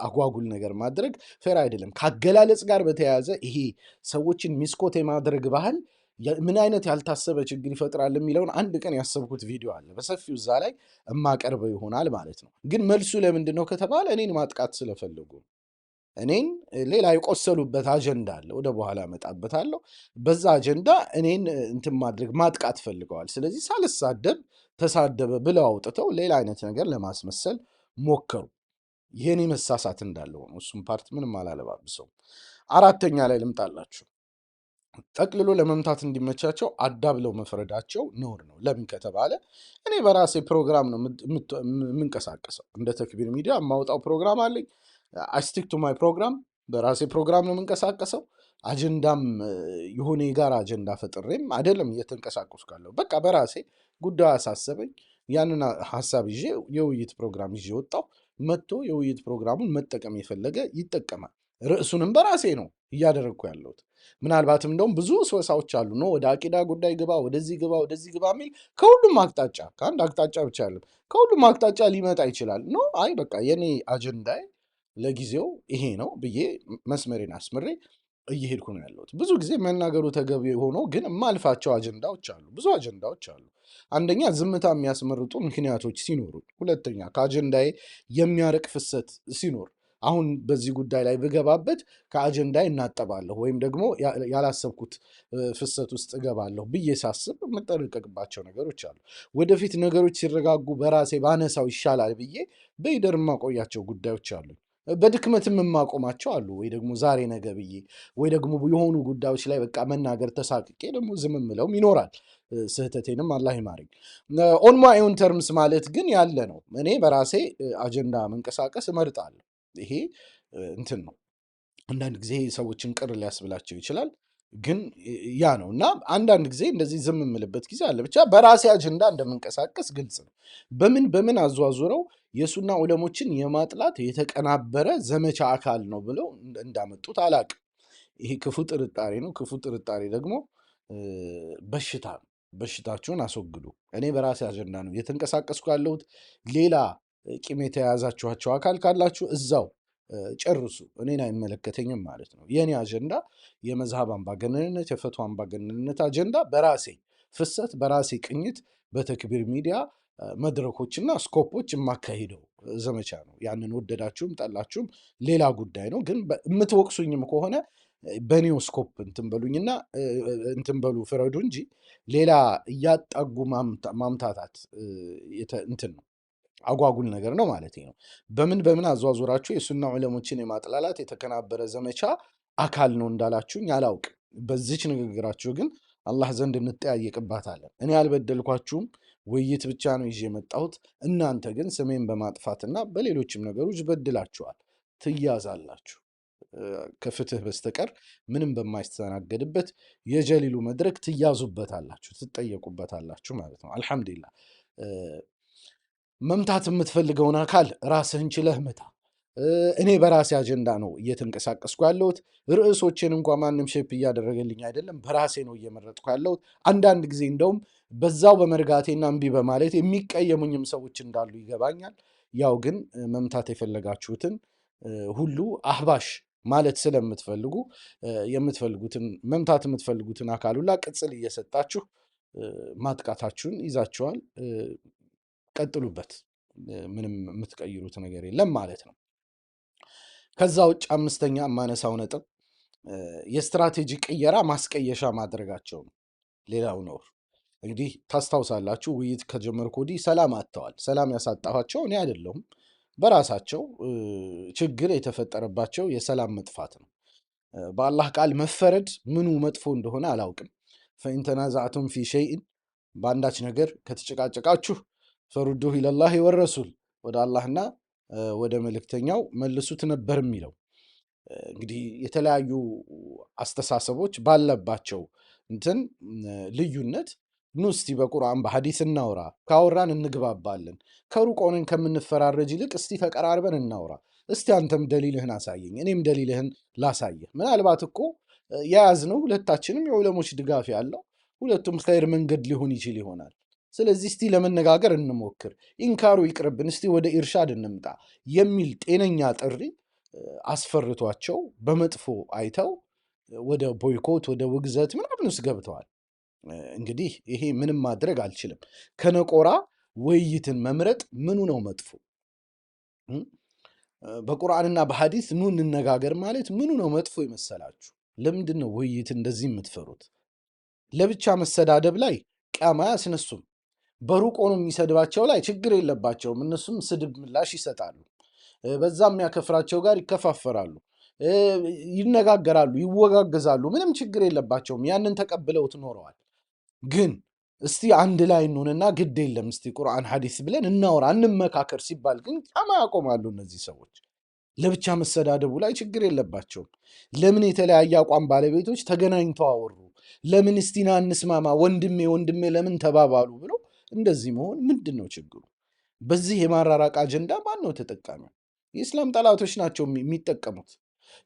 Speaker 1: አጓጉል ነገር ማድረግ ፌር አይደለም። ከአገላለጽ ጋር በተያያዘ ይሄ ሰዎችን ሚስኮት የማድረግ ባህል ምን አይነት ያልታሰበ ችግር ይፈጥራል የሚለውን አንድ ቀን ያሰብኩት ቪዲዮ አለ። በሰፊው እዛ ላይ እማቀርበው ይሆናል ማለት ነው። ግን መልሱ ለምንድን ነው ከተባለ እኔን ማጥቃት ስለፈለጉ ነው። እኔን ሌላ የቆሰሉበት አጀንዳ አለ፣ ወደ በኋላ እመጣበታለሁ። በዛ አጀንዳ እኔን እንትን ማድረግ ማጥቃት ፈልገዋል። ስለዚህ ሳልሳደብ ተሳደበ ብለው አውጥተው ሌላ አይነት ነገር ለማስመሰል ሞከሩ። ይህኔ መሳሳት እንዳለው ነው። እሱም ፓርት ምንም አላለባብሰው። አራተኛ ላይ ልምጣላችሁ። ጠቅልሎ ለመምታት እንዲመቻቸው አዳብለው መፍረዳቸው ነውር ነው። ለምን ከተባለ እኔ በራሴ ፕሮግራም ነው የምንቀሳቀሰው። እንደ ተክቢር ሚዲያ የማውጣው ፕሮግራም አለኝ። አስቲክ ቱ ማይ ፕሮግራም፣ በራሴ ፕሮግራም ነው የምንቀሳቀሰው። አጀንዳም የሆነ የጋራ አጀንዳ ፈጥሬም አይደለም እየተንቀሳቀስኩ ካለው። በቃ በራሴ ጉዳዩ አሳሰበኝ፣ ያንን ሀሳብ ይዤ የውይይት ፕሮግራም ይዤ ወጣው። መጥቶ የውይይት ፕሮግራሙን መጠቀም የፈለገ ይጠቀማል። ርዕሱንም በራሴ ነው እያደረግኩ ያለሁት። ምናልባትም እንደውም ብዙ ሰዎች አሉ ነው ወደ አቂዳ ጉዳይ ግባ፣ ወደዚህ ግባ፣ ወደዚህ ግባ የሚል ከሁሉም አቅጣጫ፣ ከአንድ አቅጣጫ ብቻ አይደለም ከሁሉም አቅጣጫ ሊመጣ ይችላል። ኖ አይ በቃ የኔ አጀንዳዬ ለጊዜው ይሄ ነው ብዬ መስመሬን አስምሬ እየሄድኩ ነው ያለሁት። ብዙ ጊዜ መናገሩ ተገቢ ሆኖ ግን የማልፋቸው አጀንዳዎች አሉ፣ ብዙ አጀንዳዎች አሉ። አንደኛ ዝምታ የሚያስመርጡ ምክንያቶች ሲኖሩ፣ ሁለተኛ ከአጀንዳዬ የሚያርቅ ፍሰት ሲኖር፣ አሁን በዚህ ጉዳይ ላይ ብገባበት ከአጀንዳዬ እናጠባለሁ ወይም ደግሞ ያላሰብኩት ፍሰት ውስጥ እገባለሁ ብዬ ሳስብ የምጠነቀቅባቸው ነገሮች አሉ። ወደፊት ነገሮች ሲረጋጉ በራሴ ባነሳው ይሻላል ብዬ በይደር የማቆያቸው ጉዳዮች አሉ። በድክመትም የማቆማቸው አሉ። ወይ ደግሞ ዛሬ ነገ ብዬ ወይ ደግሞ የሆኑ ጉዳዮች ላይ በቃ መናገር ተሳቅቄ ደግሞ ዝም ምለውም ይኖራል። ስህተቴንም አላህ ይማረኝ። ኦን ማይ ኦን ተርምስ ማለት ግን ያለ ነው። እኔ በራሴ አጀንዳ መንቀሳቀስ እመርጣለሁ። ይሄ እንትን ነው። አንዳንድ ጊዜ ሰዎችን ቅር ሊያስብላቸው ይችላል፣ ግን ያ ነው እና አንዳንድ ጊዜ እንደዚህ ዝም የምልበት ጊዜ አለ። ብቻ በራሴ አጀንዳ እንደምንቀሳቀስ ግልጽ ነው። በምን አዟዙረው የሱና ዑለሞችን የማጥላት የተቀናበረ ዘመቻ አካል ነው ብለው እንዳመጡት አላቅም። ይሄ ክፉ ጥርጣሬ ነው። ክፉ ጥርጣሬ ደግሞ በሽታ ነው። በሽታችሁን አስወግዱ። እኔ በራሴ አጀንዳ ነው እየተንቀሳቀስኩ ያለሁት። ሌላ ቂም የተያያዛችኋቸው አካል ካላችሁ እዛው ጨርሱ፣ እኔን አይመለከተኝም ማለት ነው። የእኔ አጀንዳ የመዝሃብ አምባገነንነት፣ የፈቶ አምባገነንነት አጀንዳ በራሴ ፍሰት፣ በራሴ ቅኝት፣ በተክቢር ሚዲያ መድረኮችና ስኮፖች የማካሂደው ዘመቻ ነው። ያንን ወደዳችሁም ጠላችሁም ሌላ ጉዳይ ነው። ግን የምትወቅሱኝም ከሆነ በኒው ስኮፕ እንትን በሉኝና እንትን በሉ ፍረዱ እንጂ ሌላ እያጣጉ ማምታታት እንትን ነው፣ አጓጉል ነገር ነው ማለት ነው። በምን አዟዙራችሁ የሱና ዑለሞችን የማጥላላት የተከናበረ ዘመቻ አካል ነው እንዳላችሁኝ አላውቅም። በዚች ንግግራችሁ ግን አላህ ዘንድ እንጠያየቅባታለን። እኔ አልበደልኳችሁም፣ ውይይት ብቻ ነው ይዤ የመጣሁት። እናንተ ግን ስሜን በማጥፋትና በሌሎችም ነገሮች በድላችኋል፣ ትያዛላችሁ። ከፍትህ በስተቀር ምንም በማይስተናገድበት የጀሊሉ መድረክ ትያዙበታላችሁ፣ ትጠየቁበታላችሁ ማለት ነው። አልሐምዱሊላህ። መምታት የምትፈልገውን አካል ራስህን ችለህ ምታ። እኔ በራሴ አጀንዳ ነው እየተንቀሳቀስኩ ያለሁት። ርዕሶችን እንኳ ማንም ሼፕ እያደረገልኝ አይደለም፣ በራሴ ነው እየመረጥኩ ያለሁት። አንዳንድ ጊዜ እንደውም በዛው በመርጋቴና እምቢ በማለት የሚቀየሙኝም ሰዎች እንዳሉ ይገባኛል። ያው ግን መምታት የፈለጋችሁትን ሁሉ አህባሽ ማለት ስለምትፈልጉ የምትፈልጉትን መምታት የምትፈልጉትን አካል ሁላ ቅጽል እየሰጣችሁ ማጥቃታችሁን ይዛችኋል። ቀጥሉበት። ምንም የምትቀይሩት ነገር የለም ማለት ነው። ከዛ ውጭ አምስተኛ የማነሳው ነጥብ የስትራቴጂ ቅየራ ማስቀየሻ ማድረጋቸው ነው። ሌላው ነውር እንግዲህ ታስታውሳላችሁ፣ ውይይት ከጀመርኩ ወዲህ ሰላም አጥተዋል። ሰላም ያሳጣኋቸው እኔ አይደለሁም፣ በራሳቸው ችግር የተፈጠረባቸው የሰላም መጥፋት ነው። በአላህ ቃል መፈረድ ምኑ መጥፎ እንደሆነ አላውቅም። ፈኢን ተናዛዕቱም ፊ ሸይእን፣ በአንዳች ነገር ከተጨቃጨቃችሁ ፈሩዱህ ኢለላህ ወረሱል፣ ወደ አላህና ወደ መልእክተኛው መልሱት ነበር የሚለው። እንግዲህ የተለያዩ አስተሳሰቦች ባለባቸው እንትን ልዩነት ኑ እስቲ በቁርአን በሐዲስ እናውራ፣ ካወራን እንግባባለን። ከሩቅ ሆነን ከምንፈራረጅ ይልቅ እስቲ ተቀራርበን እናውራ። እስቲ አንተም ደሊልህን አሳየኝ፣ እኔም ደሊልህን ላሳየህ። ምናልባት እኮ የያዝነው ሁለታችንም የዑለሞች ድጋፍ ያለው ሁለቱም ኸይር መንገድ ሊሆን ይችል ይሆናል። ስለዚህ እስቲ ለመነጋገር እንሞክር፣ ኢንካሩ ይቅርብን፣ እስቲ ወደ ኢርሻድ እንምጣ የሚል ጤነኛ ጥሪ አስፈርቷቸው በመጥፎ አይተው ወደ ቦይኮት ወደ ውግዘት ምናምን ውስጥ ገብተዋል። እንግዲህ ይሄ ምንም ማድረግ አልችልም። ከነቆራ ውይይትን መምረጥ ምኑ ነው መጥፎ? በቁርአንና በሐዲስ ኑ እንነጋገር ማለት ምኑ ነው መጥፎ ይመሰላችሁ? ለምንድን ነው ውይይት እንደዚህ የምትፈሩት? ለብቻ መሰዳደብ ላይ ቂያማ አያስነሱም። በሩቅ ሆኖ የሚሰድባቸው ላይ ችግር የለባቸውም። እነሱም ስድብ ምላሽ ይሰጣሉ። በዛም የሚያከፍራቸው ጋር ይከፋፈራሉ፣ ይነጋገራሉ፣ ይወጋገዛሉ። ምንም ችግር የለባቸውም። ያንን ተቀብለውት ኖረዋል። ግን እስቲ አንድ ላይ እንሆንና ግድ የለም እስቲ ቁርአን ሐዲስ ብለን እናውራ እንመካከር ሲባል ግን ቂያማ ያቆማሉ። እነዚህ ሰዎች ለብቻ መሰዳደቡ ላይ ችግር የለባቸውም። ለምን የተለያየ አቋም ባለቤቶች ተገናኝተው አወሩ? ለምን እስቲና እንስማማ፣ ወንድሜ ወንድሜ ለምን ተባባሉ ብሎ እንደዚህ መሆን ምንድን ነው ችግሩ? በዚህ የማራራቅ አጀንዳ ማን ነው ተጠቃሚው? የእስላም ጠላቶች ናቸው የሚጠቀሙት።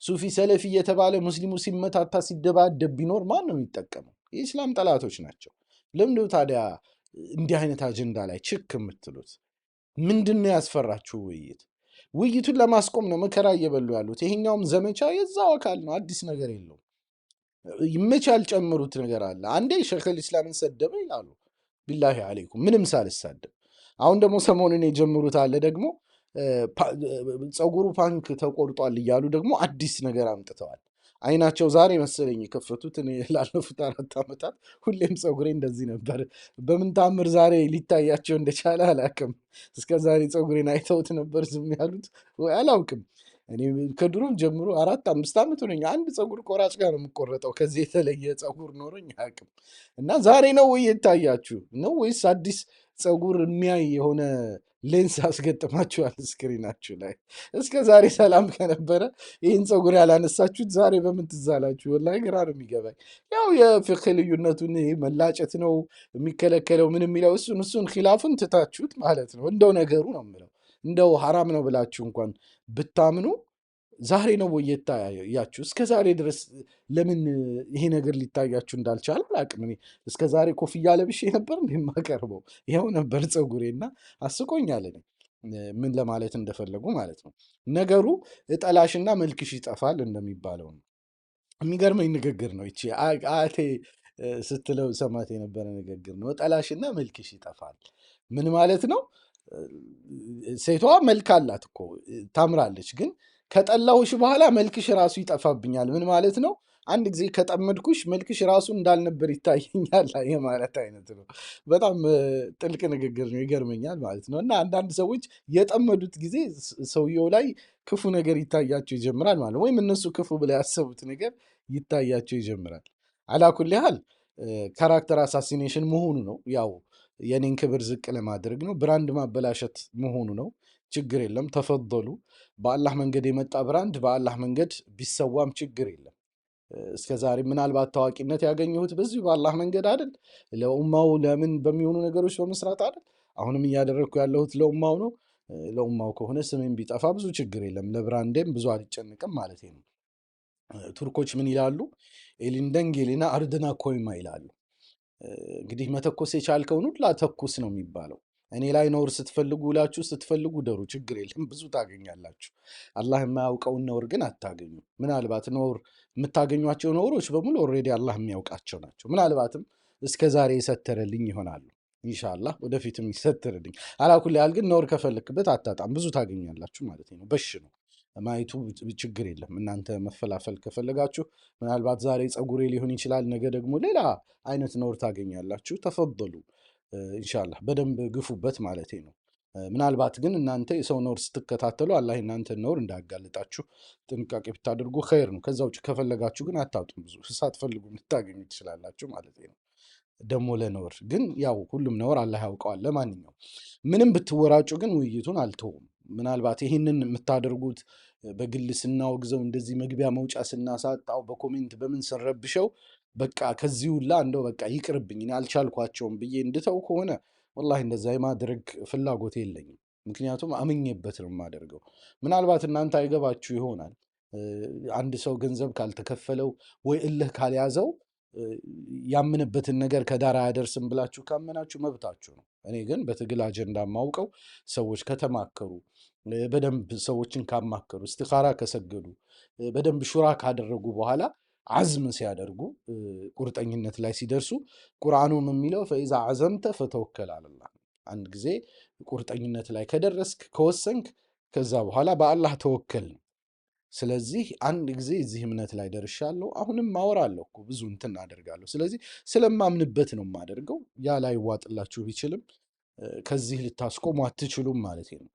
Speaker 1: ሱፊ ሰለፊ እየተባለ ሙስሊሙ ሲመታታ ሲደባደብ ቢኖር ማን ነው የሚጠቀመው? የእስላም ጠላቶች ናቸው። ለምንድነው ታዲያ እንዲህ አይነት አጀንዳ ላይ ችክ የምትሉት? ምንድን ነው ያስፈራችሁ? ውይይቱን ለማስቆም ነው መከራ እየበሉ ያሉት። ይሄኛውም ዘመቻ የዛው አካል ነው። አዲስ ነገር የለውም። መቼ ያልጨምሩት ነገር አለ? አንዴ ሸይኹል ኢስላምን ሰደበ ይላሉ። ቢላሂ አለይኩም ምንም ሳልሳደብ። አሁን ደግሞ ሰሞኑን የጀምሩት አለ ደግሞ ፀጉሩ ፓንክ ተቆርጧል እያሉ ደግሞ አዲስ ነገር አምጥተዋል። አይናቸው ዛሬ መሰለኝ የከፈቱት። እኔ ላለፉት 4 ዓመታት ሁሌም ፀጉሬ እንደዚህ ነበር። በምን ታምር ዛሬ ሊታያቸው እንደቻለ አላውቅም። እስከ ዛሬ ፀጉሬን አይተውት ነበር ዝም ያሉት ወይ አላውቅም። እኔ ከድሮም ጀምሮ 4 5 ዓመት ሆነኝ አንድ ፀጉር ቆራጭ ጋር ነው የምቆረጠው። ከዚህ የተለየ ፀጉር ኖሮኝ አያውቅም። እና ዛሬ ነው ወይ የታያችሁ ነው ወይስ አዲስ ፀጉር የሚያይ የሆነ ሌንስ አስገጥማችኋል ስክሪናችሁ ላይ? እስከ ዛሬ ሰላም ከነበረ ይህን ፀጉር ያላነሳችሁት ዛሬ በምን ትዝ አላችሁ? ወላሂ ግራ ነው የሚገባኝ። ያው የፍቅህ ልዩነቱን ይሄ መላጨት ነው የሚከለከለው ምን የሚለው እሱን ኪላፉን ትታችሁት ማለት ነው። እንደው ነገሩ ነው የምለው እንደው ሐራም ነው ብላችሁ እንኳን ብታምኑ ዛሬ ነው ወይ የታያችሁ? እስከ ዛሬ ድረስ ለምን ይሄ ነገር ሊታያችሁ እንዳልቻለ አላቅም። እኔ እስከ ዛሬ ኮፍያ ለብሼ ነበር እንደ የማቀርበው ይኸው ነበር ፀጉሬና አስቆኛል። እኔ ምን ለማለት እንደፈለጉ ማለት ነው። ነገሩ እጠላሽና መልክሽ ይጠፋል እንደሚባለው ነው። የሚገርመኝ ንግግር ነው። ይቺ አያቴ ስትለው ሰማት የነበረ ንግግር ነው። እጠላሽና መልክሽ ይጠፋል ምን ማለት ነው? ሴቷ መልክ አላት እኮ ታምራለች፣ ግን ከጠላሁሽ በኋላ መልክሽ ራሱ ይጠፋብኛል። ምን ማለት ነው? አንድ ጊዜ ከጠመድኩሽ መልክሽ ራሱ እንዳልነበር ይታየኛል የማለት አይነት ነው። በጣም ጥልቅ ንግግር ነው፣ ይገርመኛል ማለት ነው። እና አንዳንድ ሰዎች የጠመዱት ጊዜ ሰውየው ላይ ክፉ ነገር ይታያቸው ይጀምራል ማለት ነው። ወይም እነሱ ክፉ ብለው ያሰቡት ነገር ይታያቸው ይጀምራል። አላኩል ያህል ካራክተር አሳሲኔሽን መሆኑ ነው። ያው የኔን ክብር ዝቅ ለማድረግ ነው። ብራንድ ማበላሸት መሆኑ ነው። ችግር የለም ተፈضሉ። በአላህ መንገድ የመጣ ብራንድ በአላህ መንገድ ቢሰዋም ችግር የለም። እስከ ዛሬ ምናልባት ታዋቂነት ያገኘሁት በዚሁ በአላህ መንገድ አይደል? ለኡማው ለምን በሚሆኑ ነገሮች በመስራት አይደል? አሁንም እያደረግኩ ያለሁት ለኡማው ነው። ለኡማው ከሆነ ስሜን ቢጠፋ ብዙ ችግር የለም። ለብራንዴም ብዙ አልጨንቅም ማለት ነው። ቱርኮች ምን ይላሉ? ኤሊንደንጌሊና አርድና ኮይማ ይላሉ። እንግዲህ መተኮስ የቻልከውን ሁላ ተኩስ ነው የሚባለው። እኔ ላይ ነውር ስትፈልጉ ውላችሁ ስትፈልጉ ደሩ፣ ችግር የለም ብዙ ታገኛላችሁ። አላህ የማያውቀውን ነውር ግን አታገኙ። ምናልባት ነውር የምታገኟቸው ነውሮች በሙሉ ኦልሬዲ አላህ የሚያውቃቸው ናቸው። ምናልባትም እስከ ዛሬ የሰተረልኝ ይሆናሉ። ኢንሻአላህ ወደፊትም ይሰትርልኝ። አላኩል ያህል ግን ነውር ከፈለክበት አታጣም፣ ብዙ ታገኛላችሁ ማለት ነው። በሽ ነው ማየቱ ችግር የለም። እናንተ መፈላፈል ከፈለጋችሁ ምናልባት ዛሬ ፀጉሬ ሊሆን ይችላል፣ ነገ ደግሞ ሌላ አይነት ነውር ታገኛላችሁ። ተፈضሉ ኢንሻአላህ በደንብ ግፉበት ማለት ነው። ምናልባት ግን እናንተ የሰው ነውር ስትከታተሉ አላህ እናንተን ነውር እንዳያጋልጣችሁ ጥንቃቄ ብታደርጉ ኸይር ነው። ከዛ ውጭ ከፈለጋችሁ ግን አታጡም፣ ብዙ ሳትፈልጉ ልታገኙ ትችላላችሁ ማለት ነው። ደግሞ ለነውር ግን ያው ሁሉም ነውር አላህ ያውቀዋል። ለማንኛውም ምንም ብትወራጩ ግን ውይይቱን አልተውም። ምናልባት ይህንን የምታደርጉት በግል ስናወግዘው እንደዚህ መግቢያ መውጫ ስናሳጣው በኮሜንት በምን ስንረብሸው በቃ ከዚህ ሁላ እንደው በቃ ይቅርብኝ እኔ አልቻልኳቸውም ብዬ እንድተው ከሆነ ወላሂ እንደዛ የማድረግ ፍላጎት የለኝም። ምክንያቱም አምኜበት ነው የማደርገው። ምናልባት እናንተ አይገባችሁ ይሆናል። አንድ ሰው ገንዘብ ካልተከፈለው ወይ እልህ ካልያዘው ያምንበትን ነገር ከዳር አያደርስም ብላችሁ ካመናችሁ መብታችሁ ነው። እኔ ግን በትግል አጀንዳ ማውቀው ሰዎች ከተማከሩ፣ በደንብ ሰዎችን ካማከሩ፣ እስትኻራ ከሰገዱ፣ በደንብ ሹራ ካደረጉ በኋላ አዝም ሲያደርጉ ቁርጠኝነት ላይ ሲደርሱ ቁርአኑም የሚለው ፈኢዛ አዘምተ ፈተወከል አለላህ። አንድ ጊዜ ቁርጠኝነት ላይ ከደረስክ ከወሰንክ ከዛ በኋላ በአላህ ተወከል ነው። ስለዚህ አንድ ጊዜ እዚህ እምነት ላይ ደርሻለሁ። አሁንም ማወራለሁ እኮ ብዙ እንትን አደርጋለሁ። ስለዚህ ስለማምንበት ነው የማደርገው። ያ ላይ ዋጥላችሁ ቢችልም ከዚህ ልታስቆሙ አትችሉም ማለት ነው።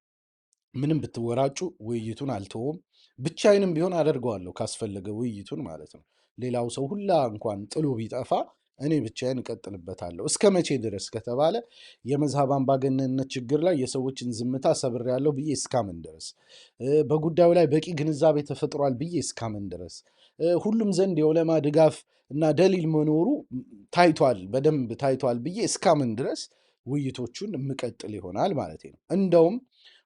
Speaker 1: ምንም ብትወራጩ ውይይቱን አልተውም። ብቻዬንም ቢሆን አደርገዋለሁ ካስፈለገ ውይይቱን ማለት ነው። ሌላው ሰው ሁላ እንኳን ጥሎ ቢጠፋ እኔ ብቻዬን እቀጥልበታለሁ። እስከ መቼ ድረስ ከተባለ የመዝሃብ አምባገነንነት ችግር ላይ የሰዎችን ዝምታ ሰብሬያለሁ ብዬ እስካምን ድረስ፣ በጉዳዩ ላይ በቂ ግንዛቤ ተፈጥሯል ብዬ እስካምን ድረስ፣ ሁሉም ዘንድ የዑለማ ድጋፍ እና ደሊል መኖሩ ታይቷል፣ በደንብ ታይቷል ብዬ እስካምን ድረስ ውይይቶቹን የምቀጥል ይሆናል ማለት ነው። እንደውም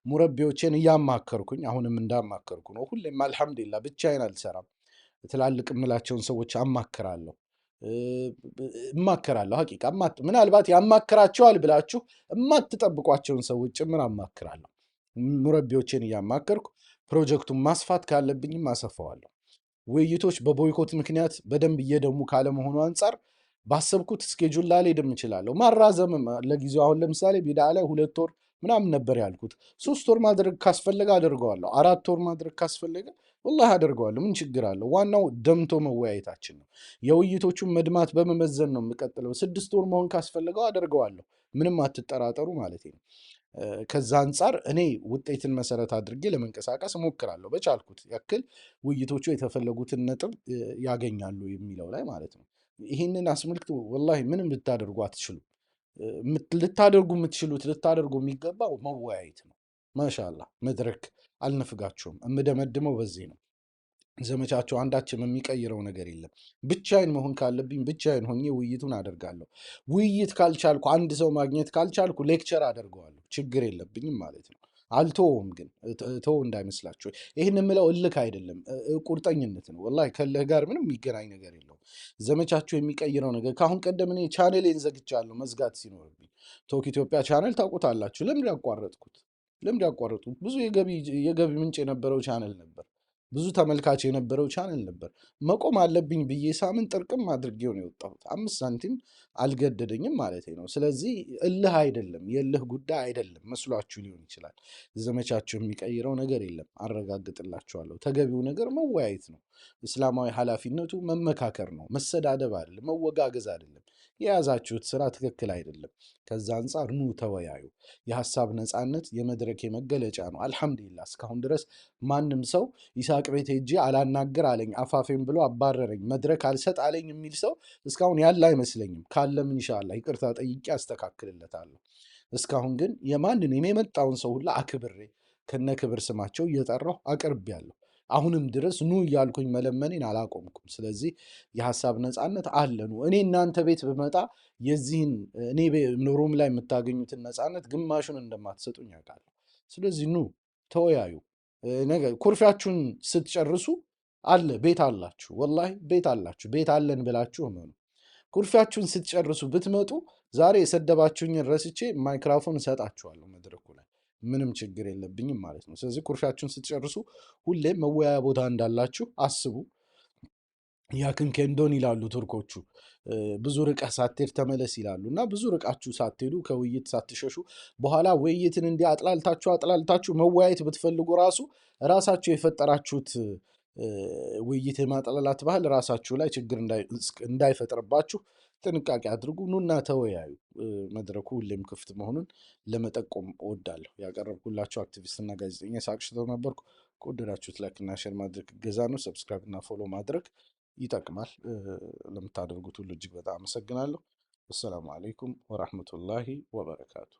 Speaker 1: ሙረቢዎቼን እያማከርኩኝ አሁንም እንዳማከርኩ ነው። ሁሌም አልሐምዱሊላህ ብቻዬን አልሰራም። ትላልቅ የምላቸውን ሰዎች አማክራለሁ እማከራለሁ። ሀቂቃ ምናልባት ያማክራቸዋል ብላችሁ የማትጠብቋቸውን ሰዎች ጭምር አማክራለሁ። ሙረቢዎቼን እያማከርኩ ፕሮጀክቱን ማስፋት ካለብኝም አሰፋዋለሁ። ውይይቶች በቦይኮት ምክንያት በደንብ እየደሙ ካለመሆኑ አንጻር ባሰብኩት እስኬጁል ላልሄድም እችላለሁ። ማራዘምም ለጊዜው አሁን ለምሳሌ ቢድዓ ላይ 2 ወር ምናምን ነበር ያልኩት። 3 ወር ማድረግ ካስፈለገ አደርገዋለሁ። 4 ወር ማድረግ ካስፈለገ ወላሂ አደርገዋለሁ። ምን ችግር አለው? ዋናው ደምቶ መወያየታችን ነው። የውይይቶቹን መድማት በመመዘን ነው የምቀጥለው። 6 ወር መሆን ካስፈለገው አደርገዋለሁ። ምንም አትጠራጠሩ ማለት ነው። ከዛ አንጻር እኔ ውጤትን መሰረት አድርጌ ለመንቀሳቀስ እሞክራለሁ በቻልኩት ያክል ውይይቶቹ የተፈለጉትን ነጥብ ያገኛሉ የሚለው ላይ ማለት ነው። ይህንን አስመልክቶ ወላሂ ምንም ልታደርጉ አትችሉም። ልታደርጉ የምትችሉት ልታደርጉ የሚገባው መወያየት ነው። ማሻላ መድረክ አልነፍጋችሁም። የምደመድመው በዚህ ነው። ዘመቻቸው አንዳችም የሚቀይረው ነገር የለም። ብቻዬን መሆን ካለብኝ ብቻዬን ሆኜ ውይይቱን አደርጋለሁ። ውይይት ካልቻልኩ፣ አንድ ሰው ማግኘት ካልቻልኩ ሌክቸር አደርገዋለሁ። ችግር የለብኝም ማለት ነው። አልተወውም ግን ተወው እንዳይመስላችሁ። ይህን የምለው እልክ አይደለም፣ ቁርጠኝነት ነው። ወላሂ ከእልህ ጋር ምንም የሚገናኝ ነገር የለውም። ዘመቻችሁ የሚቀይረው ነገር ከአሁን ቀደም እኔ ቻኔሌን ዘግቻለሁ መዝጋት ሲኖርብኝ። ቶክ ኢትዮጵያ ቻኔል ታውቁታላችሁ። ለምንድን ያቋረጥኩት? ብዙ የገቢ ምንጭ የነበረው ቻነል ነበር። ብዙ ተመልካች የነበረው ቻነል ነበር። መቆም አለብኝ ብዬ ሳምን ጥርቅም አድርጌው ነው የወጣሁት። 5 ሳንቲም አልገደደኝም ማለት ነው። ስለዚህ እልህ አይደለም፣ የእልህ ጉዳይ አይደለም መስሏችሁ ሊሆን ይችላል። ዘመቻችሁ የሚቀይረው ነገር የለም፣ አረጋግጥላችኋለሁ። ተገቢው ነገር መወያየት ነው። እስላማዊ ኃላፊነቱ መመካከር ነው፣ መሰዳደብ አይደለም፣ መወጋገዝ አይደለም። የያዛችሁት ስራ ትክክል አይደለም። ከዛ አንጻር ኑ ተወያዩ። የሀሳብ ነፃነት የመድረክ መገለጫ ነው። አልሐምዱሊላህ እስካሁን ድረስ ማንም ሰው ይስሐቅ ቤት ሄጄ አላናገር አለኝ፣ አፋፌም ብሎ አባረረኝ፣ መድረክ አልሰጥ አለኝ የሚል ሰው እስካሁን ያለ አይመስለኝም። ካለም ኢንሻአላህ ይቅርታ ጠይቄ አስተካክልለታለሁ። እስካሁን ግን የማንንም የመጣውን ሰው ሁላ አክብሬ ከነ ክብር ስማቸው እየጠራሁ አቅርቤያለሁ። አሁንም ድረስ ኑ እያልኩኝ መለመኔን አላቆምኩም። ስለዚህ የሀሳብ ነፃነት አለኑ። እኔ እናንተ ቤት ብመጣ የዚህን እኔ ኑሮም ላይ የምታገኙትን ነፃነት ግማሹን እንደማትሰጡኝ ያውቃለሁ። ስለዚህ ኑ ተወያዩ። ኩርፊያችሁን ስትጨርሱ አለ ቤት አላችሁ፣ ወላሂ ቤት አላችሁ። ቤት አለን ብላችሁ እመኑ። ኩርፊያችሁን ስትጨርሱ ብትመጡ ዛሬ የሰደባችሁኝን ረስቼ ማይክራፎን እሰጣችኋለሁ መድረኩ ላይ ምንም ችግር የለብኝም ማለት ነው። ስለዚህ ኩርፊያችሁን ስትጨርሱ ሁሌም መወያያ ቦታ እንዳላችሁ አስቡ። ያክን ኬንዶን ይላሉ ቱርኮቹ። ብዙ ርቀህ ሳትሄድ ተመለስ ይላሉ። እና ብዙ ርቃችሁ ሳትሄዱ ከውይይት ሳትሸሹ በኋላ ውይይትን እንዲህ አጥላልታችሁ መወያየት ብትፈልጉ ራሳችሁ የፈጠራችሁት ውይይት የማጠላላት ባህል ራሳችሁ ላይ ችግር እንዳይፈጥርባችሁ ጥንቃቄ አድርጉ። ኑና ተወያዩ። መድረኩ ሁሌም ክፍት መሆኑን ለመጠቆም እወዳለሁ። ያቀረብኩላችሁ አክቲቪስትና ጋዜጠኛ ይስሐቅ ሽተው ነበርኩ። ከወደዳችሁት ላይክና ሼር ማድረግ እገዛ ነው። ሰብስክራይብ እና ፎሎ ማድረግ ይጠቅማል። ለምታደርጉት ሁሉ እጅግ በጣም አመሰግናለሁ። ወሰላሙ አለይኩም ወራህመቱላሂ ወበረካቱ።